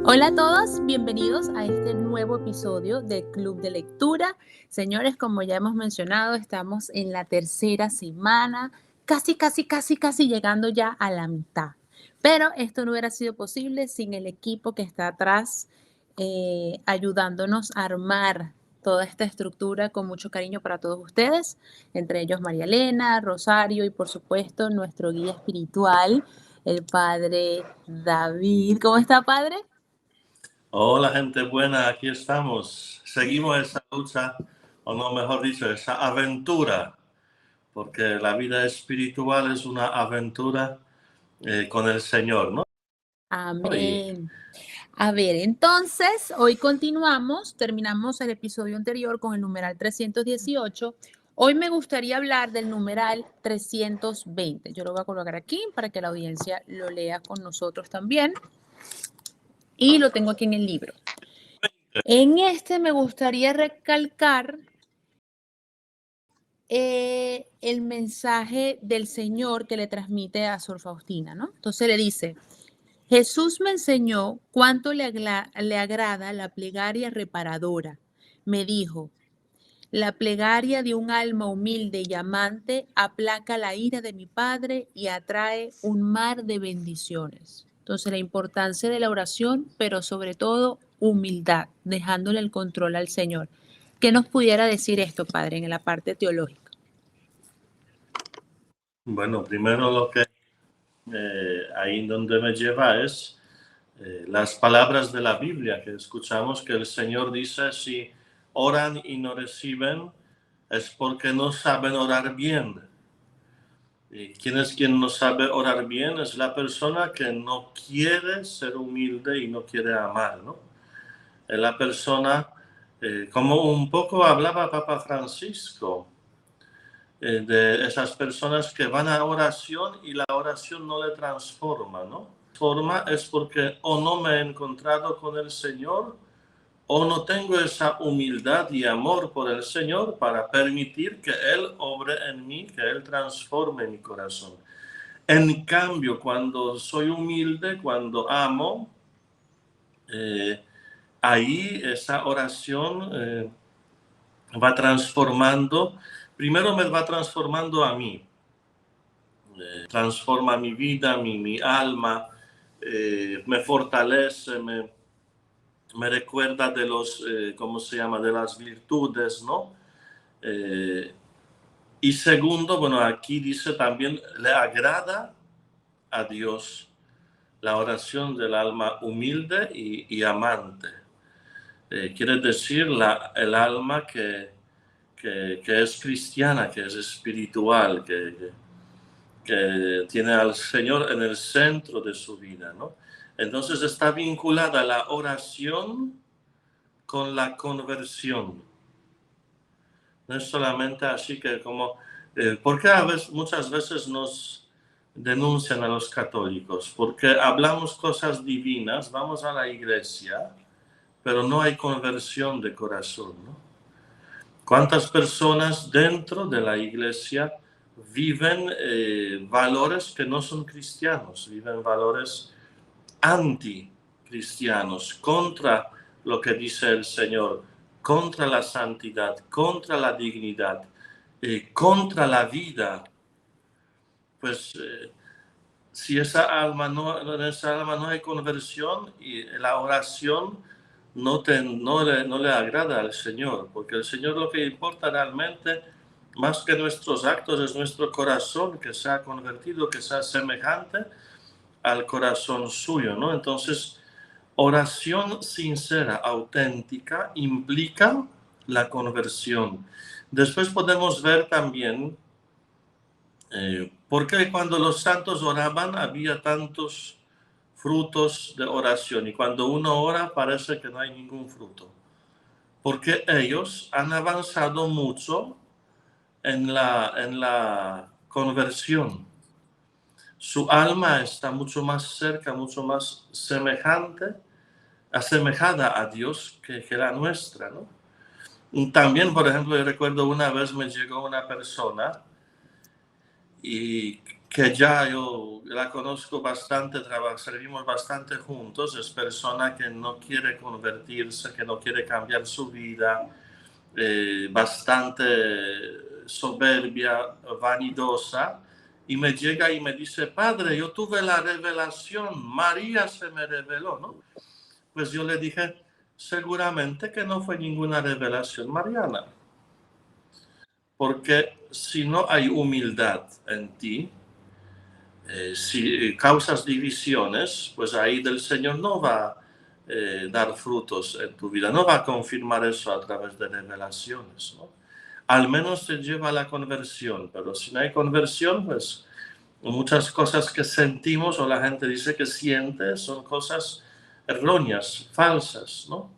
Hola a todos, bienvenidos a este nuevo episodio del Club de Lectura. Señores, como ya hemos mencionado, estamos en la tercera semana, casi llegando ya a la mitad. Pero esto no hubiera sido posible sin el equipo que está atrás, ayudándonos a armar toda esta estructura con mucho cariño para todos ustedes, entre ellos María Elena, Rosario y por supuesto nuestro guía espiritual, el padre David. ¿Cómo está, padre? Hola gente buena, aquí estamos. Seguimos esa lucha, o no, mejor dicho, esa aventura, porque la vida espiritual es una aventura con el Señor, ¿no? Y Amén. A ver, entonces, hoy continuamos, terminamos el episodio anterior con el numeral 318. Hoy me gustaría hablar del numeral 320. Yo lo voy a colocar aquí para que la audiencia lo lea con nosotros también. Y lo tengo aquí en el libro. En este me gustaría recalcar el mensaje del Señor que le transmite a Sor Faustina, ¿no? Entonces le dice: Jesús me enseñó cuánto le agrada la plegaria reparadora. Me dijo: la plegaria de un alma humilde y amante aplaca la ira de mi Padre y atrae un mar de bendiciones. Entonces, la importancia de la oración, pero sobre todo humildad, dejándole el control al Señor. ¿Qué nos pudiera decir esto, Padre, en la parte teológica? bueno, primero lo que ahí donde me lleva es las palabras de la Biblia que escuchamos que el Señor dice: si oran y no reciben, es porque no saben orar bien. ¿Y quién es quien no sabe orar bien? Es la persona que no quiere ser humilde y no quiere amar, ¿no? Es la persona, como un poco hablaba Papa Francisco, de esas personas que van a oración y la oración no le transforma, ¿no? Forma es porque o no me he encontrado con el Señor o no tengo esa humildad y amor por el Señor para permitir que Él obre en mí, que Él transforme mi corazón. En cambio, cuando soy humilde, cuando amo, ahí esa oración va transformando, primero me va transformando a mí, transforma mi vida, mi alma, me fortalece, me recuerda de los, ¿cómo se llama?, de las virtudes, ¿no? Y segundo, bueno, aquí dice también, le agrada a Dios la oración del alma humilde y amante. Quiere decir el alma que es cristiana, que es espiritual, que tiene al Señor en el centro de su vida, ¿no? Entonces está vinculada la oración con la conversión. No es solamente así que como... porque muchas veces nos denuncian a los católicos, porque hablamos cosas divinas, vamos a la iglesia, pero no hay conversión de corazón, ¿no? ¿Cuántas personas dentro de la iglesia viven valores que no son cristianos, viven valores anticristianos, contra lo que dice el Señor, contra la santidad, contra la dignidad, contra la vida? Pues si en esa alma no hay conversión, y la oración no le agrada al Señor, porque el Señor lo que importa realmente, más que nuestros actos, es nuestro corazón que se ha convertido, que sea semejante al corazón suyo, ¿no? Entonces, oración sincera, auténtica, implica la conversión. Después podemos ver también por qué cuando los santos oraban había tantos frutos de oración y cuando uno ora parece que no hay ningún fruto. Porque ellos han avanzado mucho en la conversión. Su alma está mucho más cerca, mucho más asemejada a Dios que la nuestra, ¿no? También, por ejemplo, yo recuerdo una vez me llegó una persona y que ya yo la conozco bastante, servimos bastante juntos, es persona que no quiere convertirse, que no quiere cambiar su vida, bastante soberbia, vanidosa, y me llega y me dice, padre, yo tuve la revelación, María se me reveló, ¿no? Pues yo le dije, seguramente que no fue ninguna revelación mariana, porque si no hay humildad en ti, si causas divisiones, pues ahí del Señor no va a dar frutos en tu vida, no va a confirmar eso a través de revelaciones, ¿no? Al menos te lleva a la conversión, pero si no hay conversión, pues muchas cosas que sentimos o la gente dice que siente son cosas erróneas, falsas, ¿no?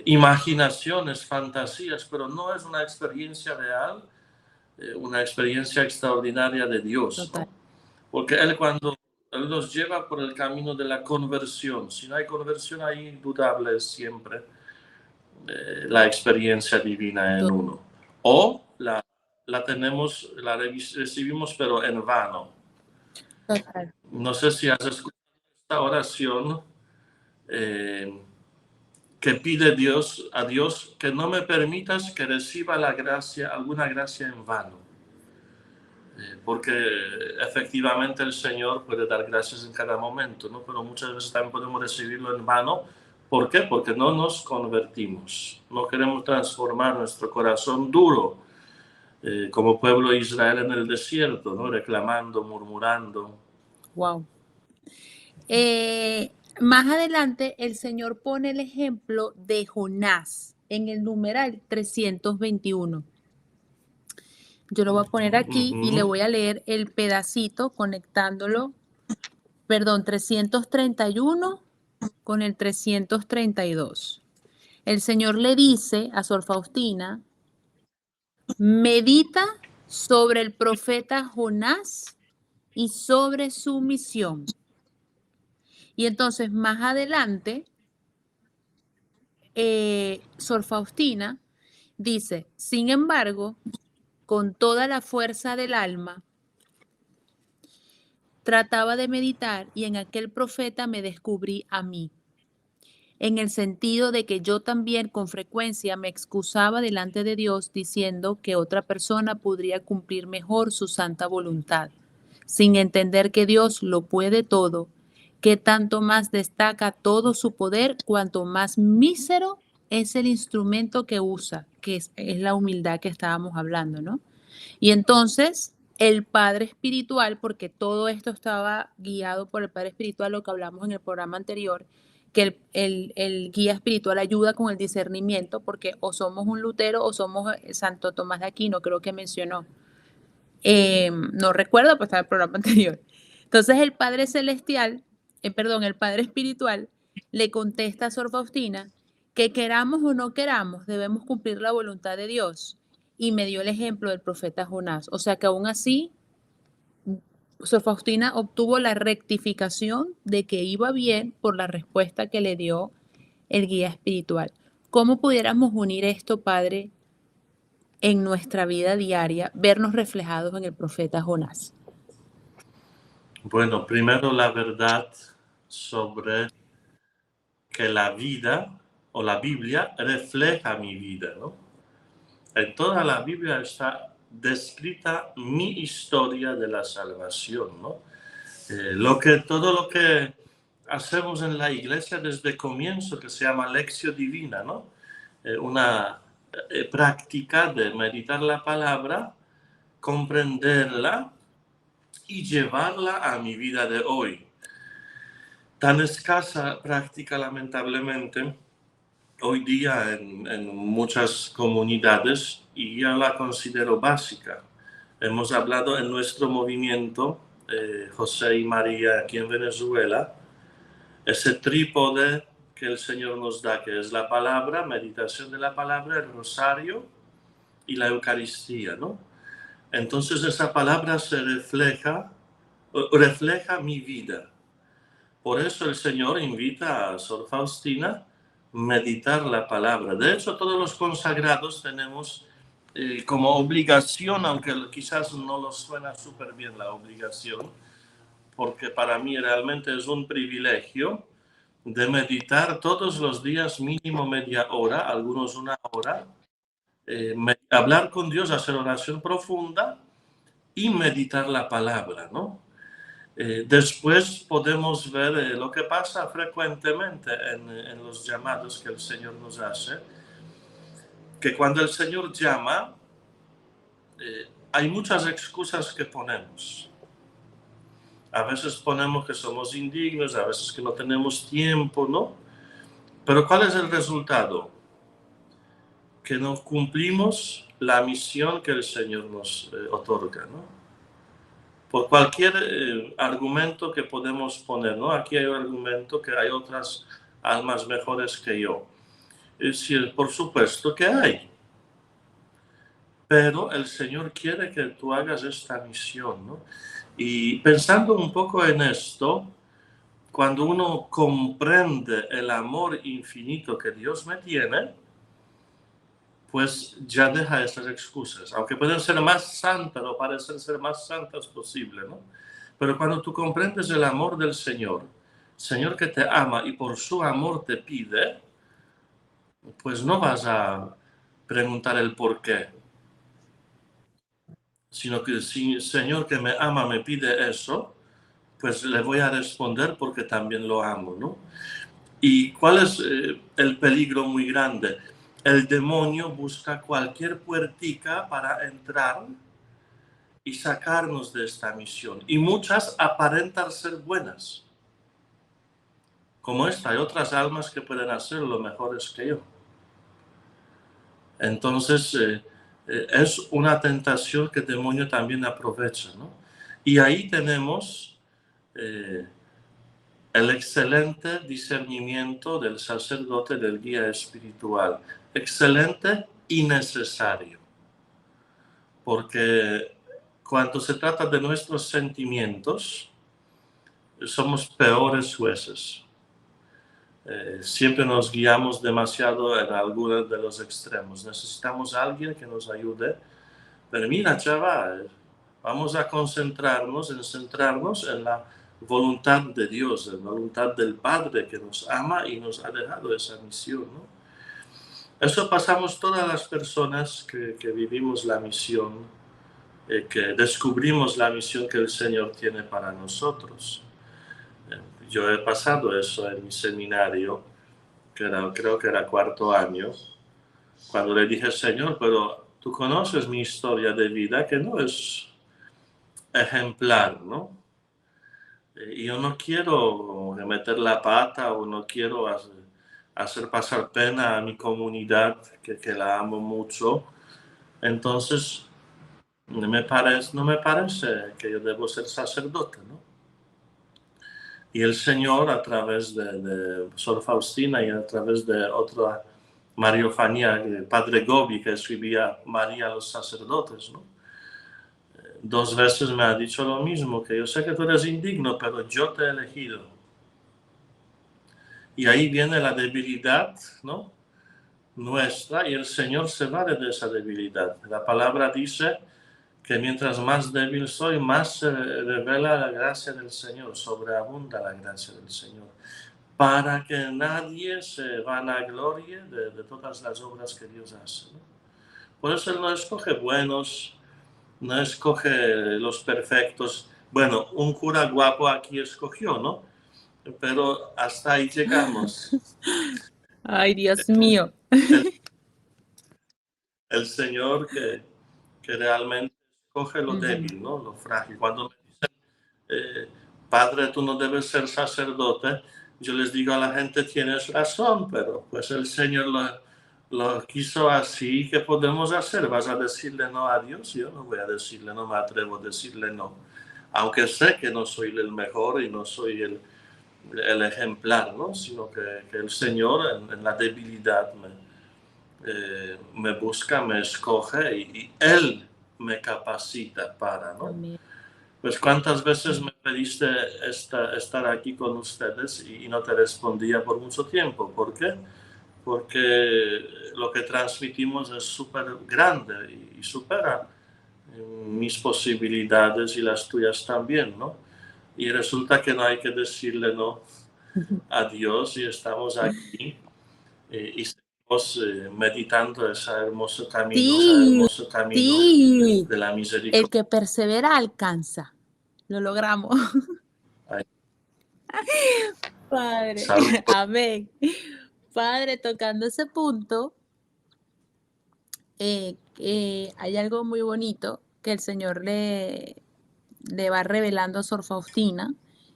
Imaginaciones, fantasías, pero no es una experiencia real, una experiencia extraordinaria de Dios, Total. ¿no? Porque cuando Él nos lleva por el camino de la conversión, si no hay conversión, ahí indudable es siempre la experiencia divina en uno. O la tenemos, la recibimos, pero en vano. Total. No sé si has escuchado esta oración que pide a Dios que no me permitas que reciba la gracia, alguna gracia en vano. Porque efectivamente el Señor puede dar gracias en cada momento, ¿no? Pero muchas veces también podemos recibirlo en vano. ¿Por qué? Porque no nos convertimos, no queremos transformar nuestro corazón duro, como pueblo de Israel en el desierto, ¿no? Reclamando, murmurando. Wow. Más adelante, el Señor pone el ejemplo de Jonás en el numeral 321. Yo lo voy a poner aquí y le voy a leer el pedacito conectándolo, perdón, 331 con el 332. El Señor le dice a Sor Faustina, medita sobre el profeta Jonás y sobre su misión. Y entonces más adelante, Sor Faustina dice, sin embargo, con toda la fuerza del alma, trataba de meditar y en aquel profeta me descubrí a mí, en el sentido de que yo también con frecuencia me excusaba delante de Dios diciendo que otra persona podría cumplir mejor su santa voluntad, sin entender que Dios lo puede todo, que tanto más destaca todo su poder cuanto más mísero es el instrumento que usa, que es la humildad que estábamos hablando, ¿no? Y entonces el Padre Espiritual, porque todo esto estaba guiado por el Padre Espiritual, lo que hablamos en el programa anterior, que el guía espiritual ayuda con el discernimiento, porque o somos un Lutero o somos Santo Tomás de Aquino, creo que mencionó. No recuerdo, pues estaba el programa anterior. Entonces el Padre Celestial, el Padre Espiritual, le contesta a Sor Faustina que queramos o no queramos, debemos cumplir la voluntad de Dios. Y me dio el ejemplo del profeta Jonás. O sea que aún así, Sor Faustina obtuvo la rectificación de que iba bien por la respuesta que le dio el guía espiritual. ¿Cómo pudiéramos unir esto, Padre, en nuestra vida diaria, vernos reflejados en el profeta Jonás? Bueno, primero la verdad sobre que la vida o la Biblia refleja mi vida, ¿no? En toda la Biblia está descrita mi historia de la salvación, ¿no? Todo lo que hacemos en la iglesia desde el comienzo, que se llama lección divina, ¿no? Una práctica de meditar la palabra, comprenderla y llevarla a mi vida de hoy. Tan escasa práctica, lamentablemente, hoy día en muchas comunidades, y yo la considero básica. Hemos hablado en nuestro movimiento, José y María, aquí en Venezuela, ese trípode que el Señor nos da, que es la palabra, meditación de la palabra, el rosario y la Eucaristía, ¿no? Entonces esa palabra refleja mi vida. Por eso el Señor invita a Sor Faustina a meditar la palabra. De hecho, todos los consagrados tenemos como obligación, aunque quizás no nos suena súper bien la obligación, porque para mí realmente es un privilegio de meditar todos los días mínimo media hora, algunos una hora, hablar con Dios, hacer oración profunda y meditar la palabra, ¿no? Después podemos ver lo que pasa frecuentemente en los llamados que el Señor nos hace, que cuando el Señor llama, hay muchas excusas que ponemos. A veces ponemos que somos indignos, a veces que no tenemos tiempo, ¿no? Pero ¿cuál es el resultado? Que no cumplimos la misión que el Señor nos otorga, ¿no? Por cualquier argumento que podemos poner, ¿no? Aquí hay un argumento que hay otras almas mejores que yo. Es decir, por supuesto que hay. Pero el Señor quiere que tú hagas esta misión, ¿no? Y pensando un poco en esto, cuando uno comprende el amor infinito que Dios me tiene, pues ya deja esas excusas, aunque pueden ser más santas o parecer ser más santas posible, ¿no? Pero cuando tú comprendes el amor del Señor, Señor que te ama y por su amor te pide, pues no vas a preguntar el por qué, sino que si Señor que me ama me pide eso, pues le voy a responder porque también lo amo, ¿no? ¿Y cuál es el peligro muy grande? El demonio busca cualquier puertica para entrar y sacarnos de esta misión. Y muchas aparentan ser buenas. Como esta, hay otras almas que pueden hacerlo mejores que yo. Entonces, es una tentación que el demonio también aprovecha, ¿no? Y ahí tenemos el excelente discernimiento del sacerdote, del guía espiritual. Excelente y necesario. Porque cuando se trata de nuestros sentimientos, somos peores jueces. Siempre nos guiamos demasiado en algunos de los extremos. Necesitamos a alguien que nos ayude. Pero mira, chaval, vamos a concentrarnos, en centrarnos en la voluntad de Dios, en la voluntad del Padre que nos ama y nos ha dejado esa misión, ¿no? Eso pasamos todas las personas que vivimos la misión, que descubrimos la misión que el Señor tiene para nosotros. Yo he pasado eso en mi seminario, creo que era cuarto año, cuando le dije, Señor, pero tú conoces mi historia de vida, que no es ejemplar, ¿no? Y yo no quiero meter la pata o no quiero hacer pasar pena a mi comunidad, que la amo mucho. Entonces, no me parece que yo debo ser sacerdote, ¿no? Y el Señor, a través de Sor Faustina y a través de otra Mariofanía, Padre Gobi, que escribía María a los sacerdotes, ¿no? 2 veces me ha dicho lo mismo, que yo sé que tú eres indigno, pero yo te he elegido. Y ahí viene la debilidad, ¿no? Nuestra, y el Señor se vale de esa debilidad. La palabra dice que mientras más débil soy, más se revela la gracia del Señor, sobreabunda la gracia del Señor, para que nadie se vanaglorie de todas las obras que Dios hace, ¿no? Por eso Él no escoge buenos, no escoge los perfectos. Bueno, un cura guapo aquí escogió, ¿no? Pero hasta ahí llegamos. Ay, Dios mío. El Señor que realmente escoge lo Ujú. débil, ¿no? Lo frágil. Cuando me dicen, Padre, tú no debes ser sacerdote, yo les digo a la gente, tienes razón, pero pues el Señor lo quiso así. ¿Qué podemos hacer? ¿Vas a decirle no a Dios? Yo no voy a decirle, no me atrevo a decirle no. Aunque sé que no soy el mejor y no soy el ejemplar, ¿no? Sino que el Señor en la debilidad me busca, me escoge y Él me capacita para, ¿no? Amén. Pues cuántas veces me pediste estar aquí con ustedes y no te respondía por mucho tiempo. ¿Por qué? Porque lo que transmitimos es súper grande y supera mis posibilidades y las tuyas también, ¿no? y resulta que no hay que decirle no a Dios y estamos aquí y seguimos meditando ese hermoso Sí, camino sí. de la El misericordia. que persevera alcanza. Lo logramos. Ay, Padre, salud. amén. Padre, tocando ese punto, hay algo muy bonito que el Señor le va revelando a Sor Faustina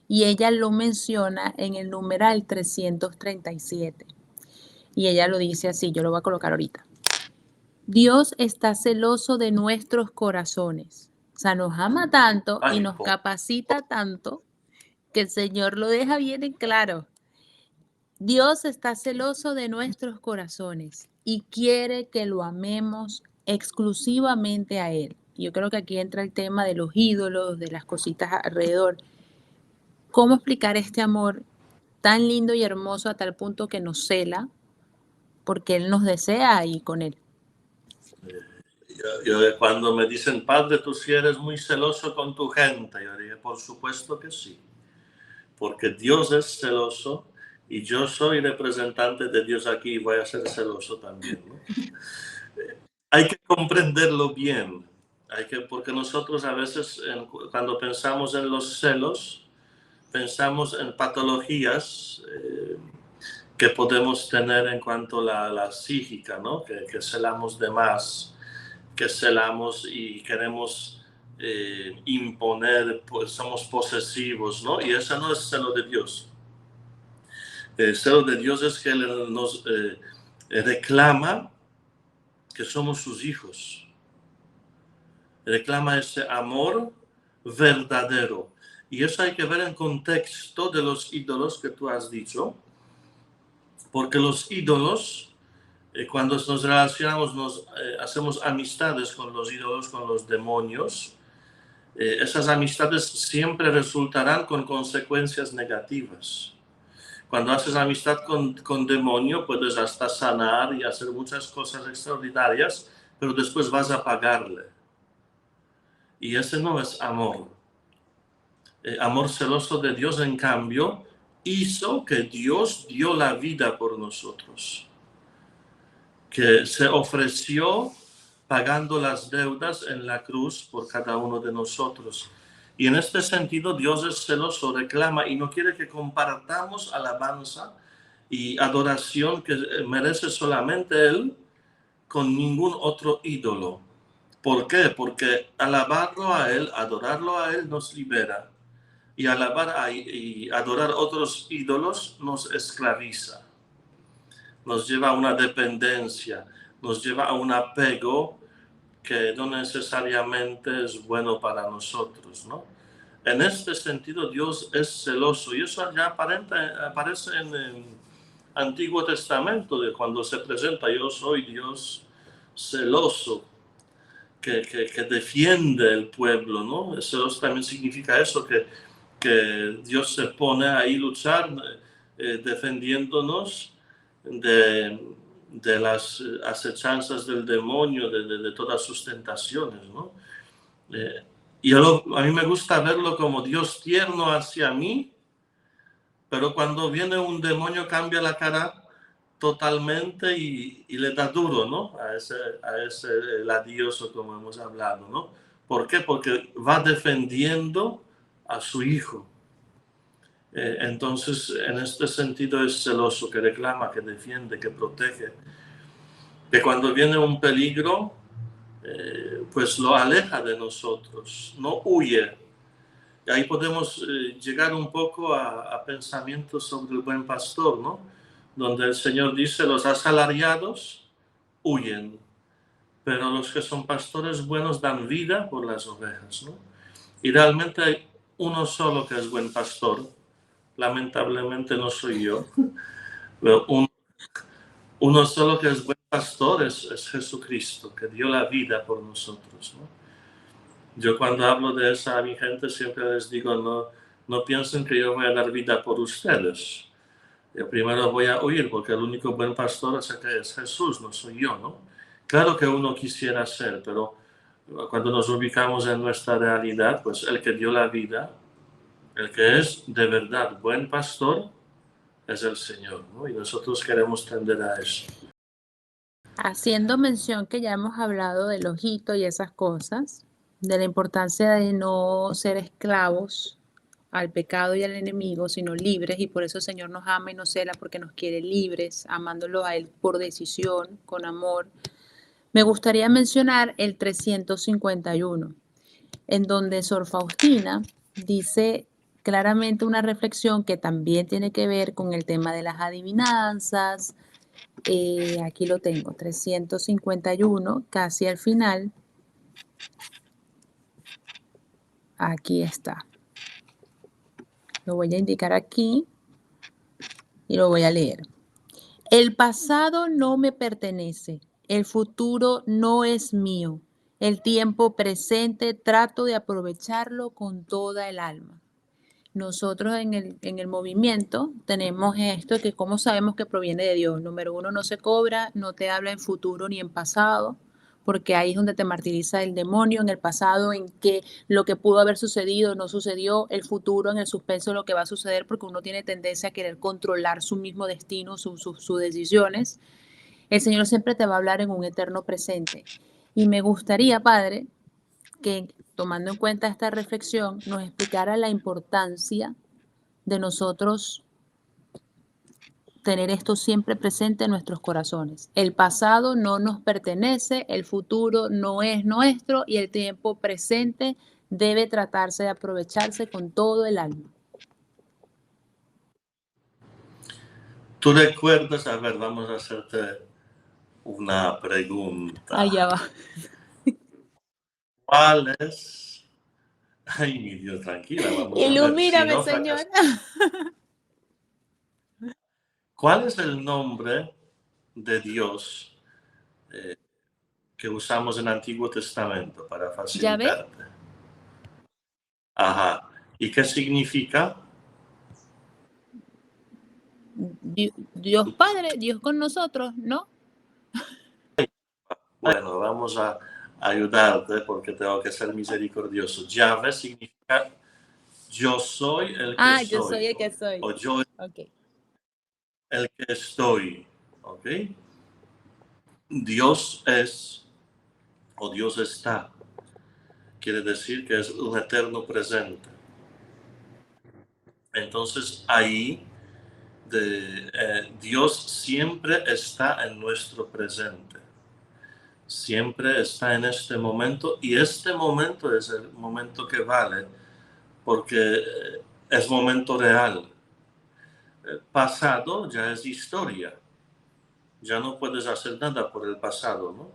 y ella lo menciona en el numeral 337. Y ella lo dice así, yo lo voy a colocar ahorita. Dios está celoso de nuestros corazones. O sea, nos ama tanto y Ay, nos capacita tanto que el Señor lo deja bien en claro. Dios está celoso de nuestros corazones y quiere que lo amemos exclusivamente a Él. Yo creo que aquí entra el tema de los ídolos, de las cositas alrededor. ¿Cómo explicar este amor tan lindo y hermoso a tal punto que nos cela porque Él nos desea y con Él? Cuando me dicen, padre, tú sí eres muy celoso con tu gente, yo dije, por supuesto que sí, porque Dios es celoso y yo soy representante de Dios aquí y voy a ser celoso también, ¿no? Hay que comprenderlo bien, porque nosotros a veces cuando pensamos en los celos, pensamos en patologías que podemos tener en cuanto a la psíquica, ¿no? Que celamos de más, que celamos y queremos imponer, pues somos posesivos, ¿no? Y eso no es celo de Dios. El celo de Dios es que Él nos reclama que somos sus hijos. Reclama ese amor verdadero. Y eso hay que ver en contexto de los ídolos que tú has dicho, porque los ídolos, cuando nos relacionamos, hacemos amistades con los ídolos, con los demonios, esas amistades siempre resultarán con consecuencias negativas. Cuando haces amistad con demonio, puedes hasta sanar y hacer muchas cosas extraordinarias, pero después vas a pagarle. Y ese no es amor. Amor celoso de Dios, en cambio, hizo que Dios dio la vida por nosotros, que se ofreció pagando las deudas en la cruz por cada uno de nosotros. Y en este sentido, Dios es celoso, reclama y no quiere que compartamos alabanza y adoración que merece solamente Él con ningún otro ídolo. ¿Por qué? Porque alabarlo a Él, adorarlo a Él nos libera. Y alabar y adorar otros ídolos nos esclaviza, nos lleva a una dependencia, nos lleva a un apego que no necesariamente es bueno para nosotros, ¿no? En este sentido, Dios es celoso y eso ya aparece en el Antiguo Testamento, de cuando se presenta, yo soy Dios celoso, que defiende el pueblo, ¿no? Celoso también significa eso, que Dios se pone ahí a luchar, defendiéndonos de las acechanzas del demonio, de todas sus tentaciones, ¿no? Y a mí me gusta verlo como Dios tierno hacia mí, pero cuando viene un demonio cambia la cara totalmente y le da duro, ¿no? A ese ladioso, como hemos hablado, ¿no? ¿Por qué? Porque va defendiendo a su hijo. Entonces, en este sentido es celoso, que reclama, que defiende, que protege. Que cuando viene un peligro, pues lo aleja de nosotros, no huye. Y ahí podemos llegar un poco a pensamientos sobre el buen pastor, ¿no? Donde el Señor dice, los asalariados huyen, pero los que son pastores buenos dan vida por las ovejas, ¿no? Y realmente hay uno solo que es buen pastor, lamentablemente no soy yo, pero uno solo que es buen pastor es Jesucristo, que dio la vida por nosotros, ¿no? Yo cuando hablo de eso a mi gente siempre les digo, no piensen que yo voy a dar vida por ustedes. Yo primero voy a huir porque el único buen pastor es Jesús, no soy yo, ¿no? Claro que uno quisiera ser, pero cuando nos ubicamos en nuestra realidad, pues el que dio la vida El que es de verdad buen pastor es el Señor, ¿no? Y nosotros queremos tender a eso. Haciendo mención que ya hemos hablado del ojito y esas cosas, de la importancia de no ser esclavos al pecado y al enemigo, sino libres, y por eso el Señor nos ama y nos cela porque nos quiere libres, amándolo a Él por decisión, con amor. Me gustaría mencionar el 351, en donde Sor Faustina dice claramente una reflexión que también tiene que ver con el tema de las adivinanzas. Aquí lo tengo, 351, casi al final. Aquí está. Lo voy a indicar aquí y lo voy a leer. El pasado no me pertenece, el futuro no es mío, el tiempo presente trato de aprovecharlo con toda el alma. Nosotros en el movimiento tenemos esto que cómo sabemos que proviene de Dios. Número uno, no se cobra, no te habla en futuro ni en pasado, porque ahí es donde te martiriza el demonio, en el pasado, en que lo que pudo haber sucedido no sucedió, el futuro, en el suspenso de lo que va a suceder, porque uno tiene tendencia a querer controlar su mismo destino, sus decisiones. El Señor siempre te va a hablar en un eterno presente. Y me gustaría, Padre, que tomando en cuenta esta reflexión, nos explicara la importancia de nosotros tener esto siempre presente en nuestros corazones. El pasado no nos pertenece, el futuro no es nuestro y el tiempo presente debe tratarse de aprovecharse con todo el alma. ¿Tú recuerdas? A ver, vamos a hacerte una pregunta. Allá va. ¿Cuál es? Ay, mi Dios, tranquila, vamos a ver. Si Ilumíname, no Señor. fracasamos. ¿Cuál es el nombre de Dios que usamos en el Antiguo Testamento para ¿Ya ve? facilitarte? Ajá. ¿Y qué significa? Dios Padre, Dios con nosotros, ¿no? Bueno, vamos a ayudarte porque tengo que ser misericordioso. Yahvé significa yo soy el que Yo soy soy. el que soy. O yo Ok. el que estoy. ¿Ok? Dios es o Dios está. Quiere decir que es un eterno presente. Entonces ahí Dios siempre está en nuestro presente. Siempre está en este momento y este momento es el momento que vale porque es momento real. El pasado ya es historia. Ya no puedes hacer nada por el pasado, ¿no?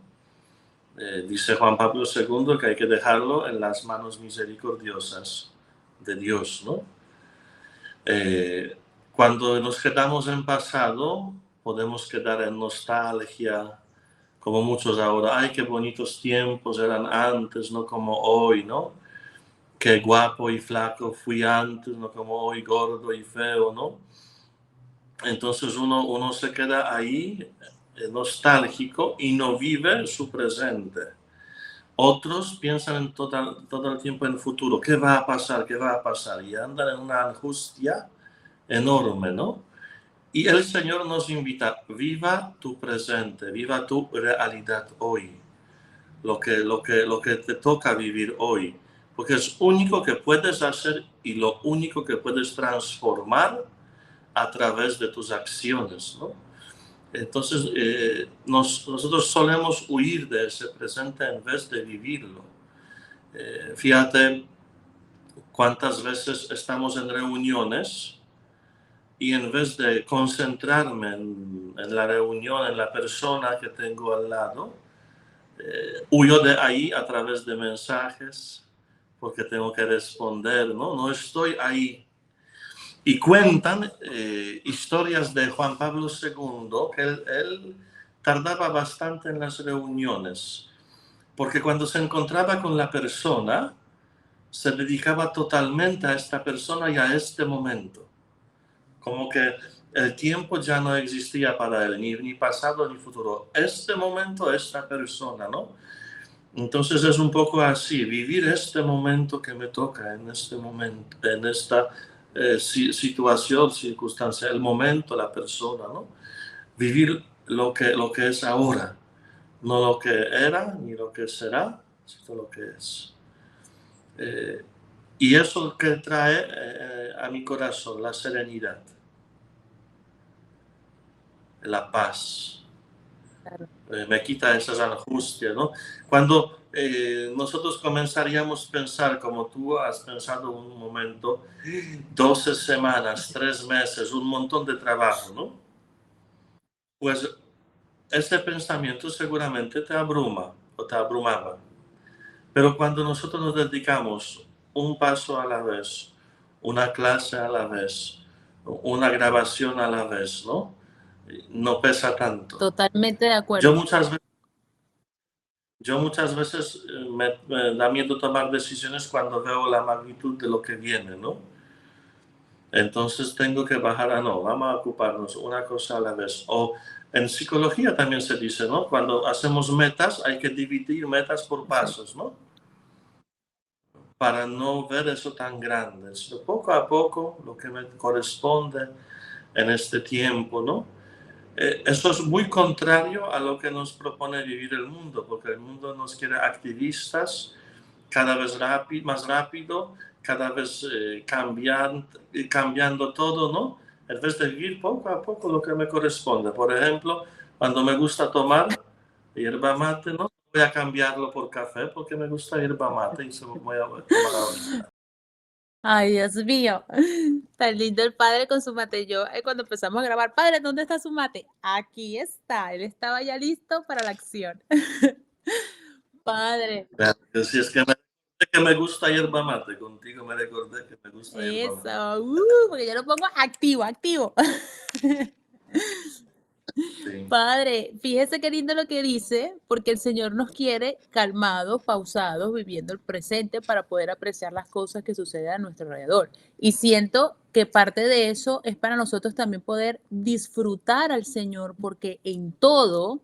Dice Juan Pablo II que hay que dejarlo en las manos misericordiosas de Dios, ¿no? Cuando nos quedamos en pasado, podemos quedar en nostalgia, como muchos ahora. Ay, qué bonitos tiempos eran antes, no como hoy, ¿no? Qué guapo y flaco fui antes, no como hoy, gordo y feo, ¿no? Entonces uno se queda ahí nostálgico y no vive su presente. Otros piensan en todo el tiempo en el futuro. ¿Qué va a pasar? ¿Qué va a pasar? Y andan en una angustia enorme, ¿no? Y el Señor nos invita, viva tu presente, viva tu realidad hoy, lo que te toca vivir hoy, porque es único que puedes hacer y lo único que puedes transformar a través de tus acciones, ¿no? Entonces, nosotros solemos huir de ese presente en vez de vivirlo. Fíjate cuántas veces estamos en reuniones y en vez de concentrarme en la reunión, en la persona que tengo al lado, huyo de ahí a través de mensajes porque tengo que responder, ¿no? No estoy ahí. Y cuentan historias de Juan Pablo II que él tardaba bastante en las reuniones, porque cuando se encontraba con la persona, se dedicaba totalmente a esta persona y a este momento. Como que el tiempo ya no existía para él, ni pasado ni futuro. Este momento, esta persona, ¿no? Entonces es un poco así, vivir este momento que me toca, en este momento, en esta situación, circunstancia, el momento, la persona, ¿no? Vivir lo que es ahora, no lo que era ni lo que será, sino lo que es. Eh, y eso que trae a mi corazón, la serenidad, la paz, Claro. me quita esas angustias, ¿no? Cuando nosotros comenzaríamos a pensar, como tú has pensado un momento, 12 semanas, 3 meses, un montón de trabajo, ¿no? Pues ese pensamiento seguramente te abruma o te abrumaba. Pero cuando nosotros nos dedicamos un paso a la vez, una clase a la vez, una grabación a la vez, ¿no? No pesa tanto. Totalmente de Yo acuerdo. muchas veces Yo muchas veces me da miedo tomar decisiones cuando veo la magnitud de lo que viene, ¿no? Entonces tengo que bajar a no, vamos a ocuparnos una cosa a la vez. O en psicología también se dice, ¿no? Cuando hacemos metas hay que dividir metas por Exacto. pasos, ¿no? Para no ver eso tan grande, sino poco a poco lo que me corresponde en este tiempo, ¿no? Eso es muy contrario a lo que nos propone vivir el mundo, porque el mundo nos quiere activistas, cada vez más rápido, cada vez cambiando todo, ¿no? En vez de vivir poco a poco lo que me corresponde. Por ejemplo, cuando me gusta tomar hierba mate, ¿no? Voy a cambiarlo por café porque me gusta hierba mate y se lo voy a tomar ahorita. Ay, Dios mío. Tan lindo el padre con su mate. Yo, cuando empezamos a grabar, padre, ¿dónde está su mate? Aquí está. Él estaba ya listo para la acción. Padre, Si es que me gusta hierba mate, contigo me recordé que me gusta hierba mate. eso. Porque yo lo pongo activo, activo. Sí. Padre, fíjese qué lindo lo que dice, porque el Señor nos quiere calmados, pausados, viviendo el presente para poder apreciar las cosas que suceden a nuestro alrededor. Y siento que parte de eso es para nosotros también poder disfrutar al Señor, porque en todo,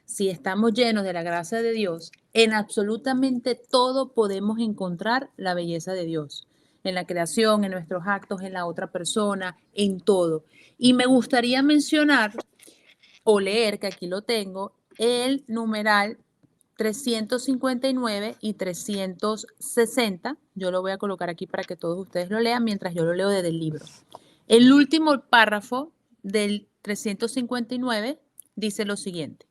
si estamos llenos de la gracia de Dios, en absolutamente todo podemos encontrar la belleza de Dios. En la creación, en nuestros actos, en la otra persona, en todo. Y me gustaría mencionar o leer, que aquí lo tengo, el numeral 359 y 360. Yo lo voy a colocar aquí para que todos ustedes lo lean mientras yo lo leo desde el libro. El último párrafo del 359 dice lo siguiente.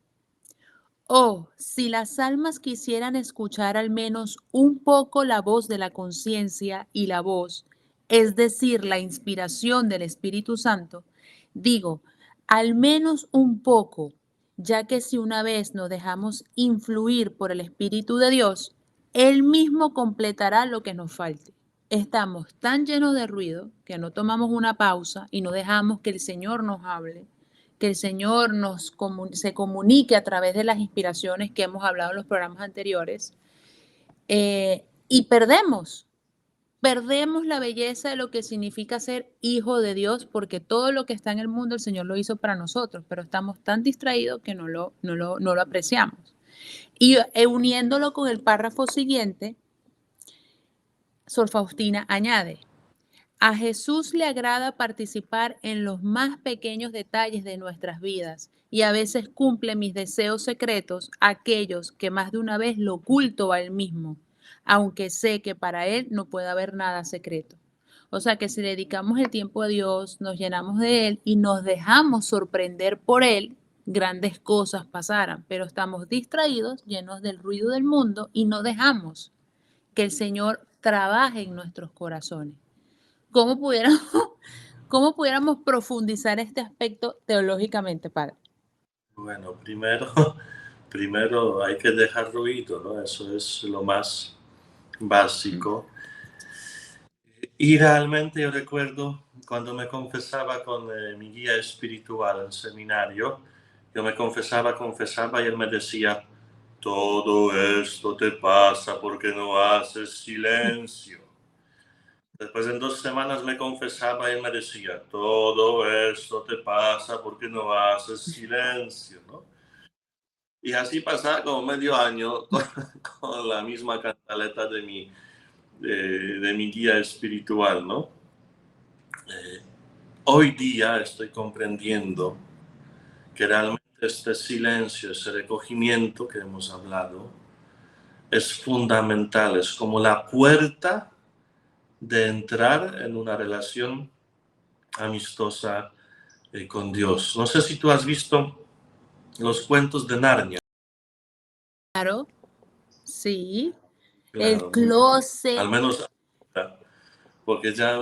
Oh, si las almas quisieran escuchar al menos un poco la voz de la conciencia y la voz, es decir, la inspiración del Espíritu Santo, digo, al menos un poco, ya que si una vez nos dejamos influir por el Espíritu de Dios, Él mismo completará lo que nos falte. Estamos tan llenos de ruido que no tomamos una pausa y no dejamos que el Señor nos hable, que el Señor se comunique a través de las inspiraciones que hemos hablado en los programas anteriores, y perdemos la belleza de lo que significa ser hijo de Dios, porque todo lo que está en el mundo el Señor lo hizo para nosotros, pero estamos tan distraídos que no lo apreciamos. Y uniéndolo con el párrafo siguiente, Sor Faustina añade, a Jesús le agrada participar en los más pequeños detalles de nuestras vidas y a veces cumple mis deseos secretos, aquellos que más de una vez lo oculto a él mismo, aunque sé que para él no puede haber nada secreto. O sea que si dedicamos el tiempo a Dios, nos llenamos de Él y nos dejamos sorprender por Él, grandes cosas pasarán, pero estamos distraídos, llenos del ruido del mundo y no dejamos que el Señor trabaje en nuestros corazones. ¿Cómo pudiéramos, cómo pudiéramos profundizar este aspecto teológicamente, padre? Bueno, primero, primero hay que dejar ruido, ¿no? Eso es lo más básico. Y realmente yo recuerdo cuando me confesaba con mi guía espiritual en el seminario, yo me confesaba y él me decía, todo esto te pasa porque no haces silencio. Después en 2 semanas me confesaba y él me decía, todo esto te pasa porque no haces silencio, ¿no? Y así pasaba como medio año con la misma cantaleta de mi guía espiritual, ¿no? Hoy día estoy comprendiendo que realmente este silencio, ese recogimiento que hemos hablado, es fundamental, es como la puerta de entrar en una relación amistosa con Dios. No sé si tú has visto los cuentos de Narnia. Claro, sí. El Claro, closet. al menos porque ya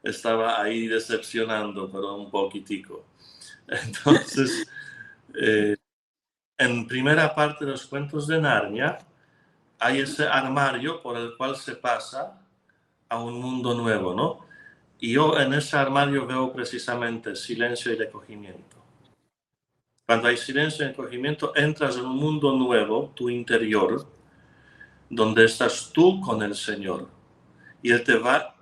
estaba ahí decepcionando, pero un poquitico. Entonces, en primera parte de los cuentos de Narnia, hay ese armario por el cual se pasa a un mundo nuevo, ¿no? Y yo en ese armario veo precisamente silencio y recogimiento. Cuando hay silencio y recogimiento, entras en un mundo nuevo, tu interior, donde estás tú con el Señor. Y Él te va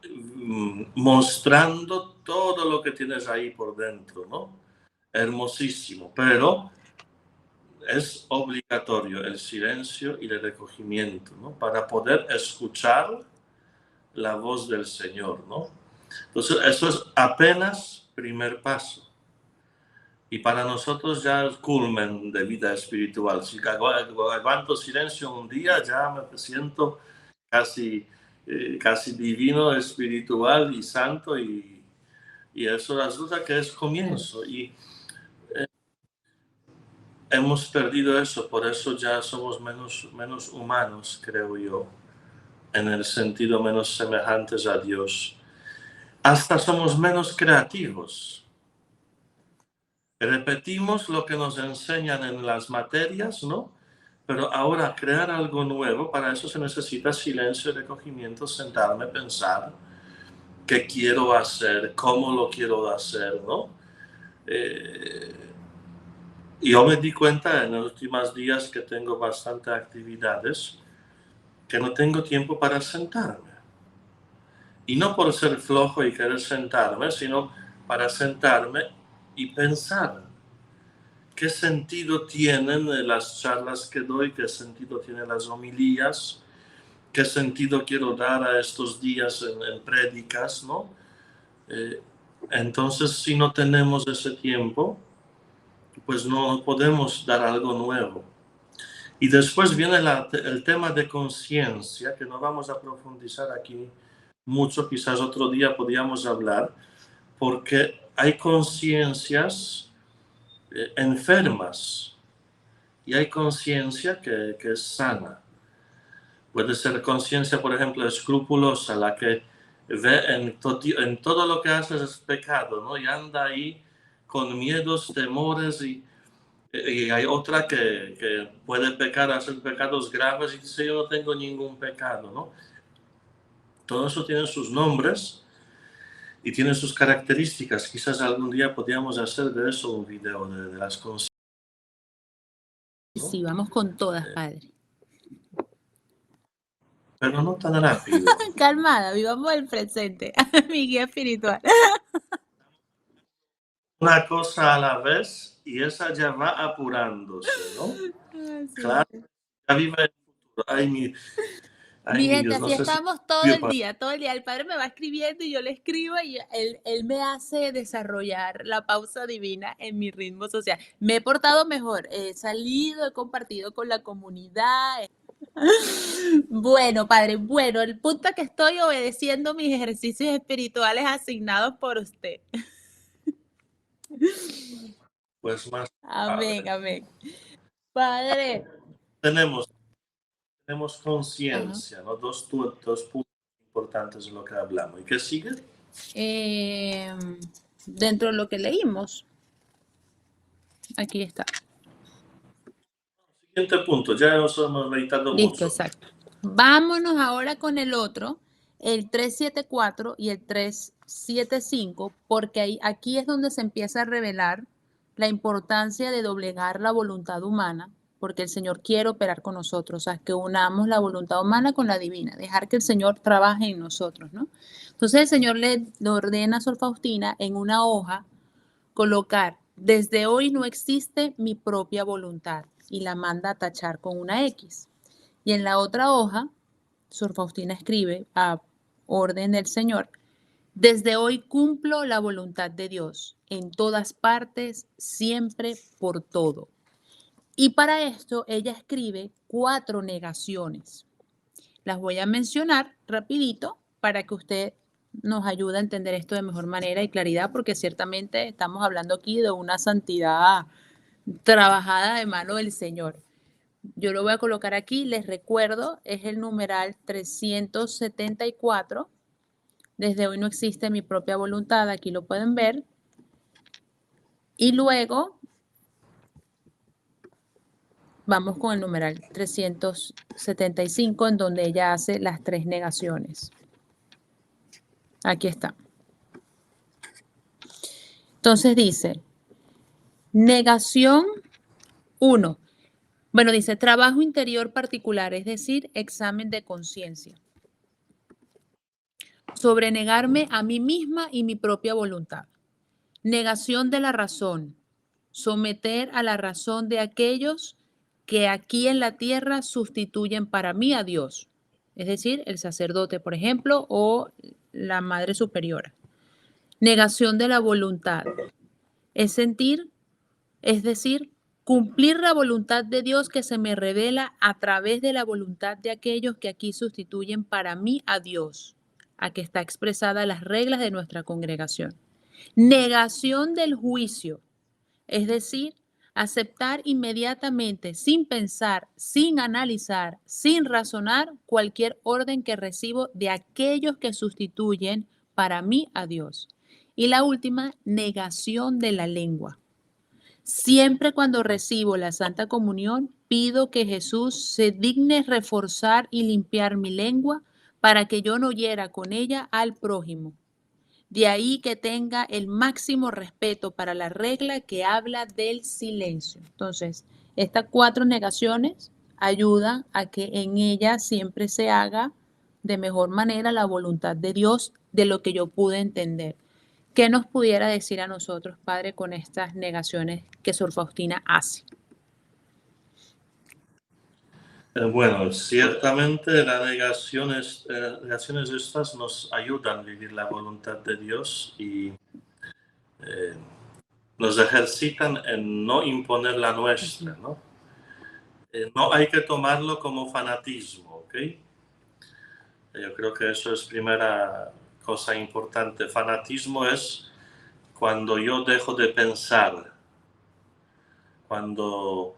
mostrando todo lo que tienes ahí por dentro, ¿no? Hermosísimo, pero es obligatorio el silencio y el recogimiento, ¿no? Para poder escuchar la voz del Señor, ¿no? Entonces, eso es apenas primer paso. Y para nosotros ya es culmen de vida espiritual. Si aguanto silencio un día, ya me siento casi, casi divino, espiritual y santo, y eso resulta que es comienzo. Y hemos perdido eso, por eso ya somos menos humanos, creo yo, en el sentido menos semejantes a Dios. Hasta somos menos creativos. Repetimos lo que nos enseñan en las materias, ¿no? Pero ahora crear algo nuevo, para eso se necesita silencio y recogimiento, sentarme, pensar qué quiero hacer, cómo lo quiero hacer, ¿no? Yo me di cuenta en los últimos días que tengo bastantes actividades, que no tengo tiempo para sentarme. Y no por ser flojo y querer sentarme, sino para sentarme y pensar. ¿Qué sentido tienen las charlas que doy? ¿Qué sentido tienen las homilías? ¿Qué sentido quiero dar a estos días en prédicas, ¿no? Entonces, si no tenemos ese tiempo, pues no podemos dar algo nuevo. Y después viene el tema de conciencia, que no vamos a profundizar aquí mucho, quizás otro día podríamos hablar, porque hay conciencias enfermas y hay conciencia que es sana. Puede ser conciencia, por ejemplo, escrupulosa, la que ve en todo lo que haces es pecado, ¿no? Y anda ahí con miedos, temores, y hay otra que puede pecar, hacer pecados graves y dice: yo no tengo ningún pecado, ¿no? Todo eso tiene sus nombres y tiene sus características. Quizás algún día podríamos hacer de eso un video, de las conciencias, ¿no? Sí, vamos con todas, padre. Pero no tan rápido. Calmada, vivamos el presente. Mi guía espiritual. Una cosa a la vez, y esa ya va apurándose, ¿no? Sí. Claro, ya vive el futuro. Mi gente, Dios, no así sé si... estamos todo el día, todo el día. El padre me va escribiendo y yo le escribo y él me hace desarrollar la pausa divina en mi ritmo social. Me he portado mejor, he salido, he compartido con la comunidad. Bueno, padre, bueno, el punto es que estoy obedeciendo mis ejercicios espirituales asignados por usted. Pues más Amén, padre. amén. Padre. Tenemos Ajá. conciencia, ¿no? Dos puntos importantes en lo que hablamos. ¿Y qué sigue? Dentro de lo que leímos, aquí está. Siguiente punto, ya nos hemos meditado Listo, mucho. exacto. Vámonos ahora con el otro, el 374 y el 375, porque aquí es donde se empieza a revelar la importancia de doblegar la voluntad humana, porque el Señor quiere operar con nosotros, o sea, que unamos la voluntad humana con la divina, dejar que el Señor trabaje en nosotros, ¿no? Entonces el Señor le ordena a Sor Faustina en una hoja colocar: desde hoy no existe mi propia voluntad. y la manda a tachar con una X. Y en la otra hoja, Sor Faustina escribe a orden del Señor: desde hoy cumplo la voluntad de Dios, en todas partes, siempre, por todo. Y para esto ella escribe 4 negaciones. Las voy a mencionar rapidito para que usted nos ayude a entender esto de mejor manera y claridad, porque ciertamente estamos hablando aquí de una santidad trabajada de mano del Señor. Yo lo voy a colocar aquí, les recuerdo, es el numeral 374. Desde hoy no existe mi propia voluntad, aquí lo pueden ver. Y luego vamos con el numeral 375, en donde ella hace las 3 negaciones. Aquí está. Entonces dice, negación 1. Bueno, dice trabajo interior particular, es decir, examen de conciencia. Sobre negarme a mí misma y mi propia voluntad. Negación de la razón. Someter a la razón de aquellos que aquí en la tierra sustituyen para mí a Dios. Es decir, el sacerdote, por ejemplo, o la madre superiora. Negación de la voluntad. Es decir, cumplir la voluntad de Dios que se me revela a través de la voluntad de aquellos que aquí sustituyen para mí a Dios, a que está expresada las reglas de nuestra congregación. Negación del juicio, es decir, aceptar inmediatamente, sin pensar, sin analizar, sin razonar, cualquier orden que recibo de aquellos que sustituyen para mí a Dios. Y la última, negación de la lengua. Siempre cuando recibo la Santa Comunión, pido que Jesús se digne reforzar y limpiar mi lengua para que yo no hiera con ella al prójimo. De ahí que tenga el máximo respeto para la regla que habla del silencio. Entonces, estas 4 negaciones ayudan a que en ella siempre se haga de mejor manera la voluntad de Dios, de lo que yo pude entender. ¿Qué nos pudiera decir a nosotros, Padre, con estas negaciones que Sor Faustina hace? Bueno, ciertamente las negaciones estas nos ayudan a vivir la voluntad de Dios y nos ejercitan en no imponer la nuestra, ¿no? No hay que tomarlo como fanatismo, ¿ok? Yo creo que eso es primera cosa importante. Fanatismo es cuando yo dejo de pensar, cuando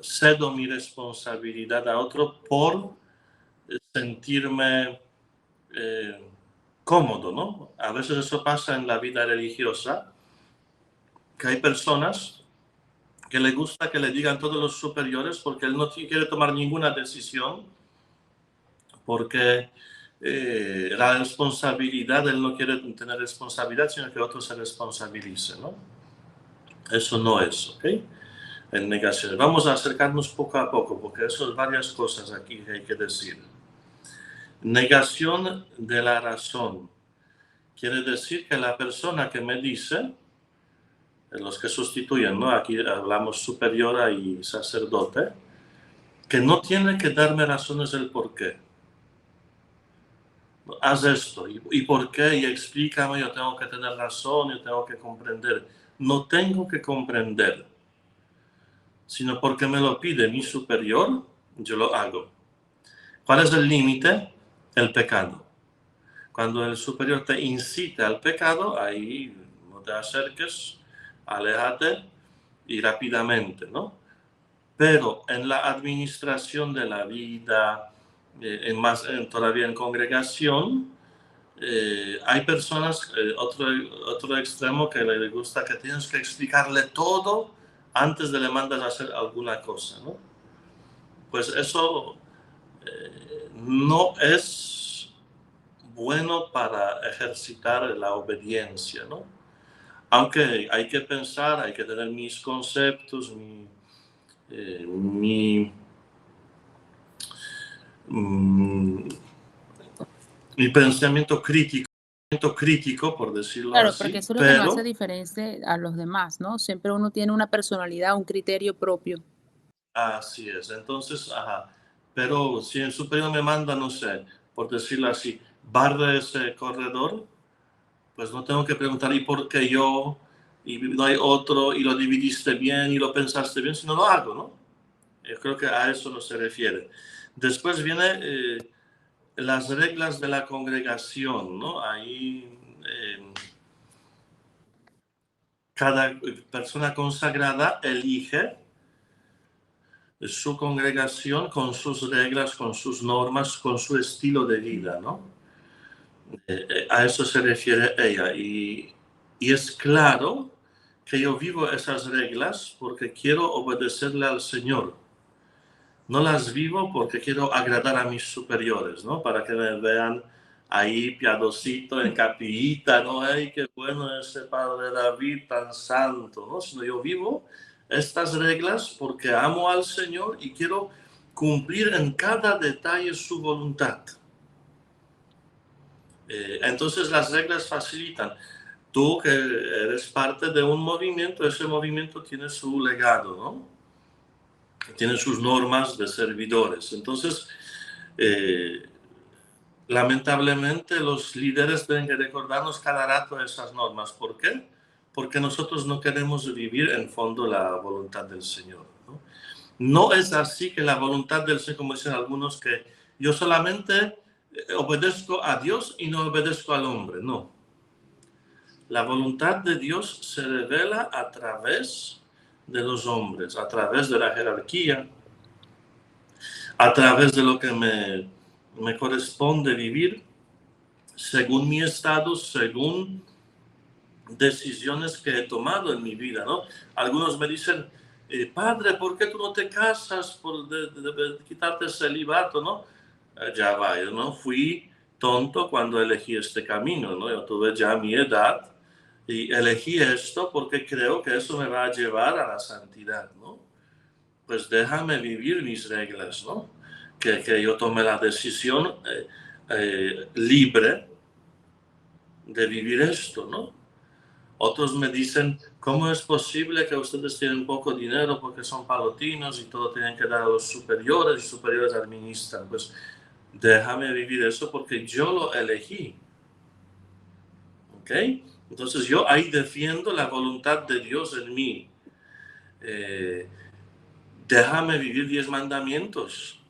cedo mi responsabilidad a otro por sentirme cómodo, ¿no? A veces eso pasa en la vida religiosa, que hay personas que le gusta que le digan todos los superiores porque él no quiere tomar ninguna decisión, porque la responsabilidad, él no quiere tener responsabilidad, sino que otro se responsabilice, ¿no? Eso no es, ¿ok? En negaciones. Vamos a acercarnos poco a poco, porque eso es varias cosas aquí que hay que decir. Negación de la razón. Quiere decir que la persona que me dice, los que sustituyen, ¿no? Aquí hablamos superiora y sacerdote, que no tiene que darme razones del por qué. Haz esto, ¿y por qué? Y explícame, yo tengo que tener razón, yo tengo que comprender. No tengo que comprender, sino porque me lo pide mi superior, yo lo hago. ¿Cuál es el límite? El pecado. Cuando el superior te incita al pecado, ahí no te acerques, aléjate y rápidamente, ¿no? Pero en la administración de la vida, todavía en congregación, hay personas, otro extremo que le gusta que tienes que explicarle todo antes de le mandas a hacer alguna cosa, ¿no? Pues eso no es bueno para ejercitar la obediencia, ¿no? Aunque hay que pensar, hay que tener mis conceptos, mi pensamiento crítico, por decirlo Claro, porque así, eso es lo que nos hace pero diferente a los demás, ¿no? Siempre uno tiene una personalidad, un criterio propio. Así es. Entonces, ajá. Pero si el superior me manda, no sé, por decirlo así, barre ese corredor, pues no tengo que preguntar, ¿y por qué yo? Y no hay otro, y lo dividiste bien, y lo pensaste bien, si no lo hago, ¿no? Yo creo que a eso no se refiere. Después viene las reglas de la congregación, ¿no? Ahí cada persona consagrada elige su congregación con sus reglas, con sus normas, con su estilo de vida, ¿no? A eso se refiere ella. Y es claro que yo vivo esas reglas porque quiero obedecerle al Señor. No las vivo porque quiero agradar a mis superiores, ¿no? Para que me vean ahí piadosito en capillita, ¿no? ¡Ay, qué bueno ese Padre David tan santo!, ¿no? Sino yo vivo estas reglas porque amo al Señor y quiero cumplir en cada detalle su voluntad. Entonces las reglas facilitan. Tú que eres parte de un movimiento, ese movimiento tiene su legado, ¿no? Tiene sus normas de servidores. Entonces, lamentablemente los líderes deben que recordarnos cada rato esas normas. ¿Por qué? Porque nosotros no queremos vivir en fondo la voluntad del Señor, ¿no? No es así que la voluntad del Señor, como dicen algunos, que yo solamente obedezco a Dios y no obedezco al hombre. No. La voluntad de Dios se revela a través de los hombres, a través de la jerarquía, a través de lo que me corresponde vivir, según mi estado, según decisiones que he tomado en mi vida, ¿no? Algunos me dicen, padre, ¿por qué tú no te casas por de quitarte el celibato, ¿no? Ya va, yo no fui tonto cuando elegí este camino, ¿no? Yo tuve ya mi edad y elegí esto porque creo que eso me va a llevar a la santidad, ¿no? Pues déjame vivir mis reglas, ¿no? Que yo tome la decisión libre de vivir esto, ¿no? Otros me dicen, ¿cómo es posible que ustedes tienen poco dinero porque son palotinos y todo tienen que dar a los superiores y superiores administran? Pues déjame vivir eso porque yo lo elegí. ¿Ok? Entonces yo ahí defiendo la voluntad de Dios en mí. Déjame vivir 10 mandamientos.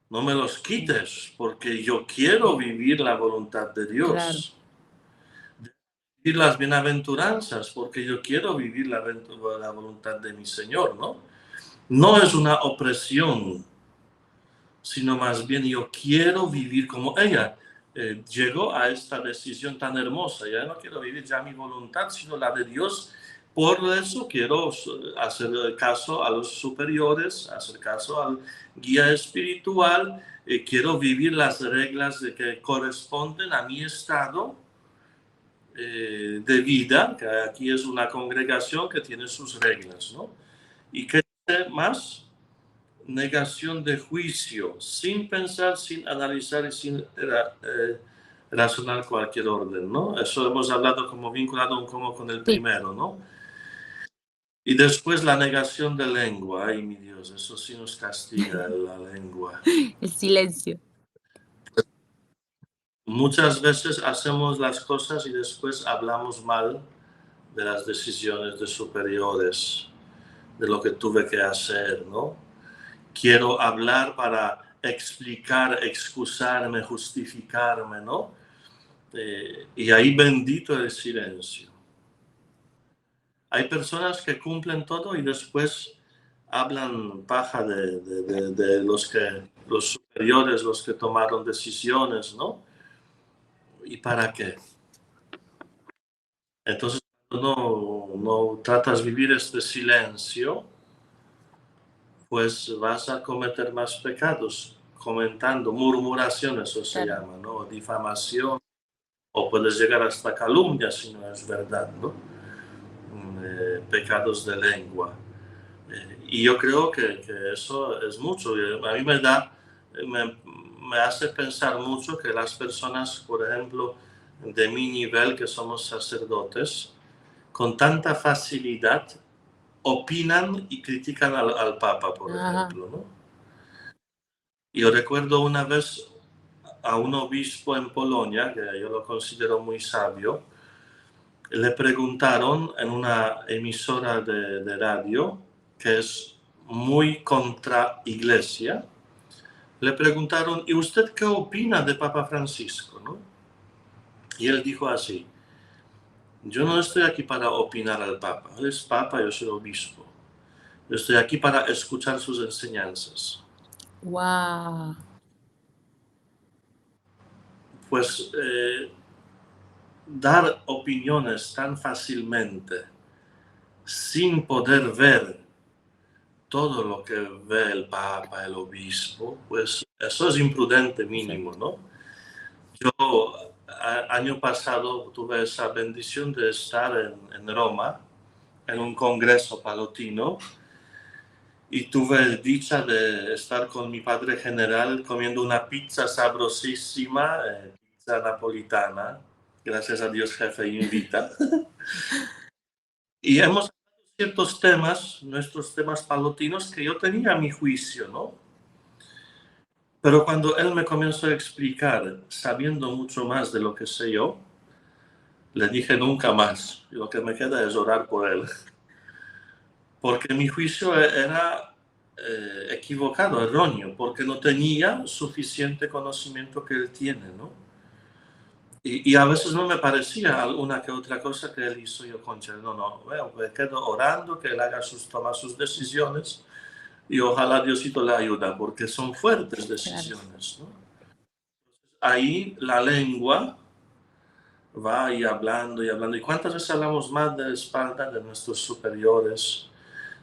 No me los quites porque yo quiero vivir la voluntad de Dios. Claro. Vivir las bienaventuranzas porque yo quiero vivir la voluntad de mi Señor, ¿no? No es una opresión, sino más bien yo quiero vivir como ella. Llegó a esta decisión tan hermosa. Ya no quiero vivir ya mi voluntad, sino la de Dios. Por eso quiero hacer caso a los superiores, hacer caso al guía espiritual. Quiero vivir las reglas que corresponden a mi estado de vida, que aquí es una congregación que tiene sus reglas, ¿no? Y que más negación de juicio, sin pensar, sin analizar y sin razonar cualquier orden, ¿no? Eso hemos hablado como vinculado como con el primero, ¿no? Y después la negación de lengua. Ay, mi Dios, eso sí nos castiga la lengua. El silencio. Muchas veces hacemos las cosas y después hablamos mal de las decisiones de superiores, de lo que tuve que hacer, ¿no? Quiero hablar para explicar, excusarme, justificarme, ¿no? Y ahí bendito el silencio. Hay personas que cumplen todo y después hablan paja de los superiores, los que tomaron decisiones, ¿no? ¿Y para qué? Entonces, no tratas de vivir este silencio, pues vas a cometer más pecados, comentando, murmuración, eso se llama, ¿no? Difamación, o puedes llegar hasta calumnia si no es verdad, ¿no? Pecados de lengua. Y yo creo que eso es mucho. A mí me hace pensar mucho que las personas, por ejemplo, de mi nivel, que somos sacerdotes, con tanta facilidad opinan y critican al Papa, por Ajá. ejemplo, ¿no? Yo recuerdo una vez a un obispo en Polonia, que yo lo considero muy sabio, le preguntaron en una emisora de radio, que es muy contra iglesia, le preguntaron, ¿y usted qué opina de Papa Francisco, no? Y él dijo así, yo no estoy aquí para opinar al Papa, él es Papa, yo soy obispo. Yo estoy aquí para escuchar sus enseñanzas. Wow. Pues dar opiniones tan fácilmente sin poder ver todo lo que ve el Papa, el obispo, pues eso es imprudente mínimo, ¿no? Yo año pasado tuve esa bendición de estar en Roma, en un congreso palotino, y tuve dicha de estar con mi padre general comiendo una pizza sabrosísima, pizza napolitana. Gracias a Dios, jefe invita. Y hemos hablado de ciertos temas, nuestros temas palotinos, que yo tenía mi juicio, ¿no? Pero cuando él me comenzó a explicar, sabiendo mucho más de lo que sé yo, le dije nunca más. Lo que me queda es orar por él. Porque mi juicio era equivocado, erróneo, porque no tenía suficiente conocimiento que él tiene, ¿no? Y a veces no me parecía alguna que otra cosa que él hizo yo contra él. No, me quedo orando que él haga toma sus decisiones y ojalá Diosito le ayuda, porque son fuertes decisiones, ¿no? Ahí la lengua va y hablando y hablando. ¿Y cuántas veces hablamos más de la espalda de nuestros superiores,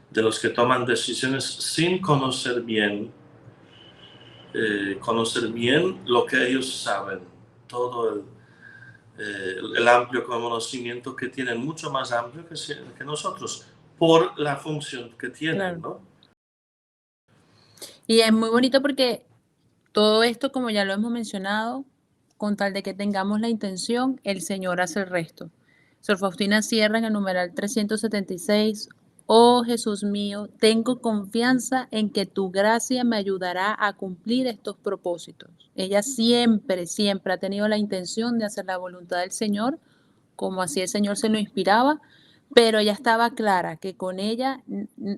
de los que toman decisiones sin conocer bien lo que ellos saben, todo el amplio conocimiento que tienen, mucho más amplio que nosotros, por la función que tienen, Claro. ¿no? Y es muy bonito porque todo esto, como ya lo hemos mencionado, con tal de que tengamos la intención, el Señor hace el resto. Sor Faustina cierra en el numeral 376. Oh Jesús mío, tengo confianza en que tu gracia me ayudará a cumplir estos propósitos. Ella siempre, siempre ha tenido la intención de hacer la voluntad del Señor, como así el Señor se lo inspiraba, pero ella estaba clara que con ella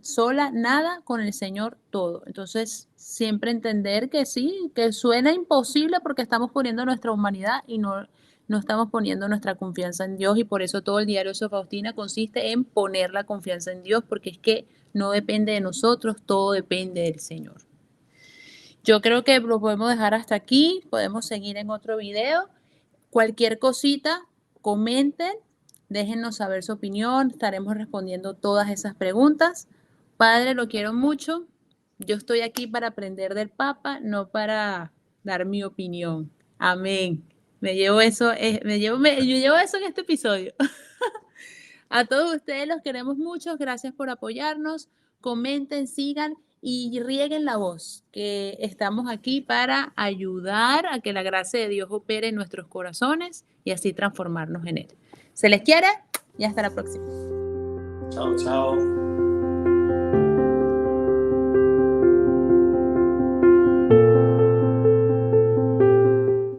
sola nada, con el Señor todo. Entonces, siempre entender que sí, que suena imposible porque estamos poniendo nuestra humanidad y no estamos poniendo nuestra confianza en Dios, y por eso todo el diario de Sor Faustina consiste en poner la confianza en Dios, porque es que no depende de nosotros, todo depende del Señor. Yo creo que lo podemos dejar hasta aquí, podemos seguir en otro video. Cualquier cosita, comenten, déjennos saber su opinión, estaremos respondiendo todas esas preguntas. Padre, lo quiero mucho. Yo estoy aquí para aprender del Papa, no para dar mi opinión. Amén. Me llevo eso, yo llevo eso en este episodio. A todos ustedes los queremos mucho, gracias por apoyarnos. Comenten, sigan y rieguen la voz, que estamos aquí para ayudar a que la gracia de Dios opere en nuestros corazones y así transformarnos en Él. Se les quiere y hasta la próxima. Chao, chao.